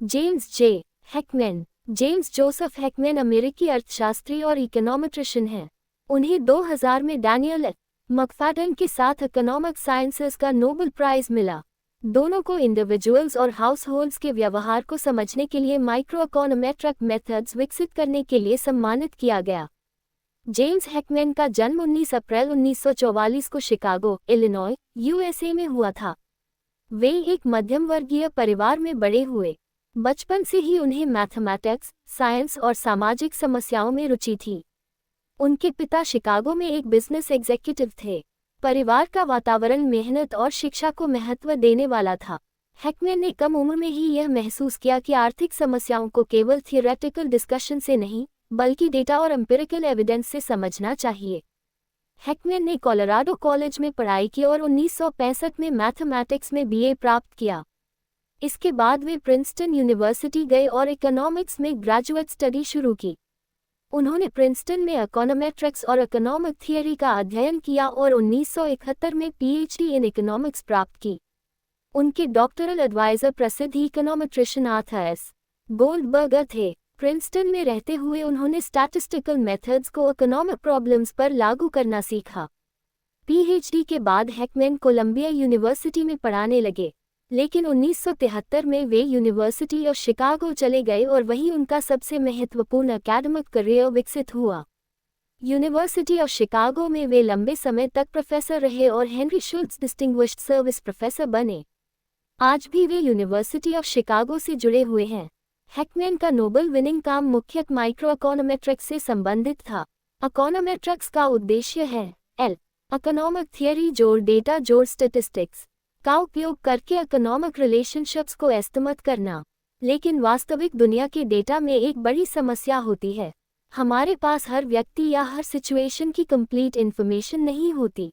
James जे. Hackman. James Joseph Hackman अमेरिकी अर्थशास्त्री और इकोनॉमेट्रिशियन हैं। उन्हें 2000 में डैनियल मकफाडन के साथ इकोनॉमिक साइंसेस का नोबेल प्राइज मिला। दोनों को इंडिविजुअल्स और हाउसहोल्ड्स के व्यवहार को समझने के लिए माइक्रोइकोनोमेट्रिक मेथड्स विकसित करने के लिए सम्मानित किया गया। जेम्स हैकमैन का जन्म 19 अप्रैल 1944 को शिकागो, इलिनॉय, यूएसए में हुआ था। वे एक मध्यम वर्गीय परिवार में बड़े हुए। बचपन से ही उन्हें मैथमेटिक्स, साइंस और सामाजिक समस्याओं में रुचि थी। उनके पिता शिकागो में एक बिजनेस एग्जीक्यूटिव थे। परिवार का वातावरण मेहनत और शिक्षा को महत्व देने वाला था। हैकमैन ने कम उम्र में ही यह महसूस किया कि आर्थिक समस्याओं को केवल थियोरेटिकल डिस्कशन से नहीं, बल्कि डेटा और एम्पिरिकल एविडेंस से समझना चाहिए। हैकमैन ने कोलोराडो कॉलेज में पढ़ाई की और 1965 में मैथमेटिक्स में बीए प्राप्त किया। इसके बाद वे प्रिंसटन यूनिवर्सिटी गए और इकोनॉमिक्स में ग्रेजुएट स्टडी शुरू की। उन्होंने प्रिंसटन में इकोनोमेट्रिक्स और इकोनॉमिक थियरी का अध्ययन किया और 1971 में पीएचडी इन इकोनॉमिक्स प्राप्त की। उनके डॉक्टरल एडवाइजर प्रसिद्ध इकोनोमेट्रिशियन आर्थर एस. गोल्डबर्गर थे। प्रिंसटन में रहते हुए उन्होंने स्टैटिस्टिकल मेथड्स को इकोनॉमिक प्रॉब्लम्स पर लागू करना सीखा। पीएचडी के बाद हैकमैन कोलंबिया यूनिवर्सिटी में पढ़ाने लगे, लेकिन 1973 में वे यूनिवर्सिटी ऑफ शिकागो चले गए और वहीं उनका सबसे महत्वपूर्ण एकेडमिक करियर विकसित हुआ। यूनिवर्सिटी ऑफ शिकागो में वे लंबे समय तक प्रोफेसर रहे और हेनरी शुल्ट्ज डिस्टिंग्विश्ड सर्विस प्रोफेसर बने। आज भी वे यूनिवर्सिटी ऑफ शिकागो से जुड़े हुए हैं। हैकमैन का नोबेल विनिंग काम मुख्यतः माइक्रोइकोनोमेट्रिक्स से संबंधित था। इकोनोमेट्रिक्स का उद्देश्य है इकोनॉमिक थियरी जोड़ डेटा जोड़ स्टैटिस्टिक्स का उपयोग करके इकोनॉमिक रिलेशनशिप्स को एस्टिमेट करना। लेकिन वास्तविक दुनिया के डेटा में एक बड़ी समस्या होती है। हमारे पास हर व्यक्ति या हर सिचुएशन की कंप्लीट इन्फॉर्मेशन नहीं होती।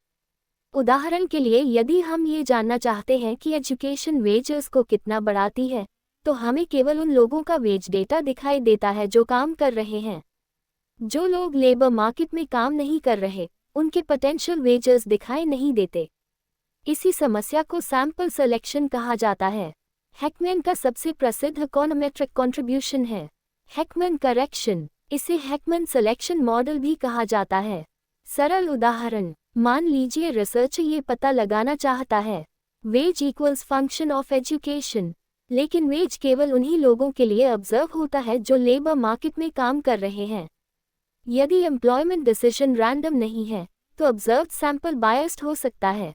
उदाहरण के लिए, यदि हम ये जानना चाहते हैं कि एजुकेशन वेजेस को कितना बढ़ाती है, तो हमें केवल उन लोगों का वेज डेटा दिखाई देता है जो काम कर रहे हैं। जो लोग लेबर मार्केट में काम नहीं कर रहे, उनके पोटेंशियल वेजेस दिखाई नहीं देते। इसी समस्या को सैंपल सिलेक्शन कहा जाता है। हैकमैन का सबसे प्रसिद्ध इकोनोमेट्रिक कंट्रीब्यूशन है हैकमैन करेक्शन। इसे हैकमैन सिलेक्शन मॉडल भी कहा जाता है। सरल उदाहरण, मान लीजिए रिसर्चर ये पता लगाना चाहता है wage equals function of education, लेकिन वेज केवल उन्हीं लोगों के लिए ऑब्जर्व होता है जो लेबर मार्केट में काम कर रहे हैं। यदि एम्प्लॉयमेंट डिसीजन रैंडम नहीं है, तो ऑब्जर्व्ड सैंपल बायस्ड हो सकता है।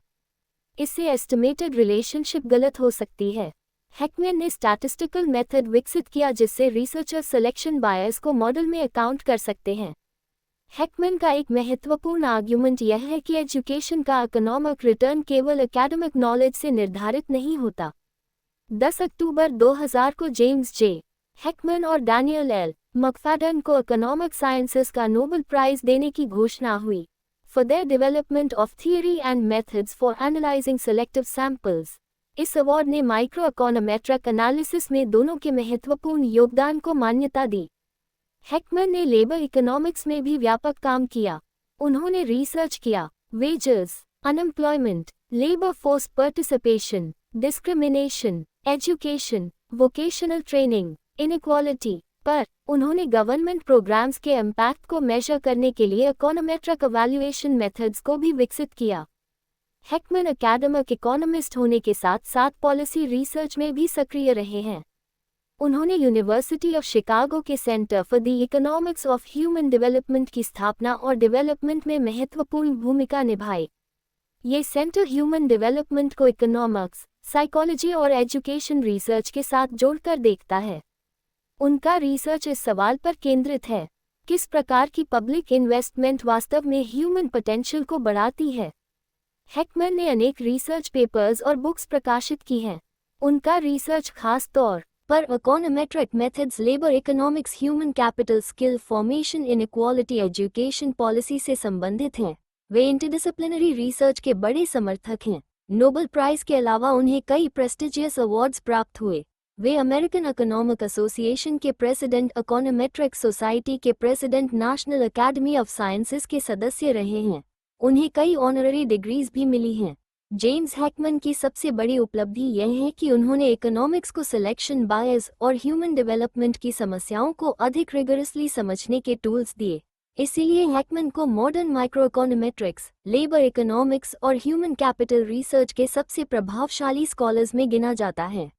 इससे एस्टिमेटेड रिलेशनशिप गलत हो सकती है। हैकमैन ने स्टैटिस्टिकल मेथड विकसित किया जिससे रिसर्चर सिलेक्शन बायस को मॉडल में अकाउंट कर सकते हैं। हैकमैन का एक महत्वपूर्ण आर्ग्यूमेंट यह है कि एजुकेशन का इकोनॉमिक रिटर्न केवल एकेडमिक नॉलेज से निर्धारित नहीं होता। 10 अक्टूबर 2000 को जेम्स जे. हैकमैन और डैनियल एल. मकफाडन को इकोनॉमिक साइंसेस का नोबेल प्राइज देने की घोषणा हुई for their development of theory and methods for analyzing selective samples। इस अवार्ड ने माइक्रोइकोनोमेट्रिक एनालिसिस में दोनों के महत्वपूर्ण योगदान को मान्यता दी। हैकमैन ने लेबर इकोनॉमिक्स में भी व्यापक काम किया। उन्होंने रिसर्च किया wages, unemployment, labour force participation, discrimination, education, vocational training, inequality पर। उन्होंने गवर्नमेंट प्रोग्राम्स के इम्पैक्ट को मेजर करने के लिए इकोनोमेट्रिक इवैल्यूएशन मेथड्स को भी विकसित किया। हैकमैन एकेडमिक इकोनॉमिस्ट होने के साथ साथ पॉलिसी रिसर्च में भी सक्रिय रहे हैं। उन्होंने यूनिवर्सिटी ऑफ शिकागो के centre for the economics of human development की स्थापना और डेवलपमेंट में महत्वपूर्ण भूमिका निभाई। ये सेंटर ह्यूमन डेवलपमेंट को इकोनॉमिक्स, साइकोलॉजी और एजुकेशन रिसर्च के साथ जोड़कर देखता है। उनका रिसर्च इस सवाल पर केंद्रित है, किस प्रकार की पब्लिक इन्वेस्टमेंट वास्तव में ह्यूमन पोटेंशियल को बढ़ाती है। हैकमैन ने अनेक रिसर्च पेपर्स और बुक्स प्रकाशित की हैं। उनका रिसर्च खास तौर पर econometric methods, labour economics, human capital, skill formation, inequality, education policy से संबंधित हैं। वे इंटरडिसिप्लिनरी रिसर्च के बड़े समर्थक हैं। नोबेल प्राइज के अलावा उन्हें कई प्रेस्टिजियस अवार्ड्स प्राप्त हुए। वे अमेरिकन इकोनॉमिक एसोसिएशन के प्रेसिडेंट, इकोनोमेट्रिक सोसाइटी के president, national academy of sciences के सदस्य रहे हैं। उन्हें कई ऑनररी डिग्रीज भी मिली हैं। जेम्स हैकमैन की सबसे बड़ी उपलब्धि यह है कि उन्होंने इकोनॉमिक्स को सिलेक्शन बायस और ह्यूमन डेवलपमेंट की समस्याओं को अधिक रिगरसली समझने के टूल्स दिए। इसीलिए हैकमैन को मॉडर्न माइक्रोइकोनोमेट्रिक्स, लेबर इकोनॉमिक्स और ह्यूमन कैपिटल रिसर्च के सबसे प्रभावशाली स्कॉलर्स में गिना जाता है।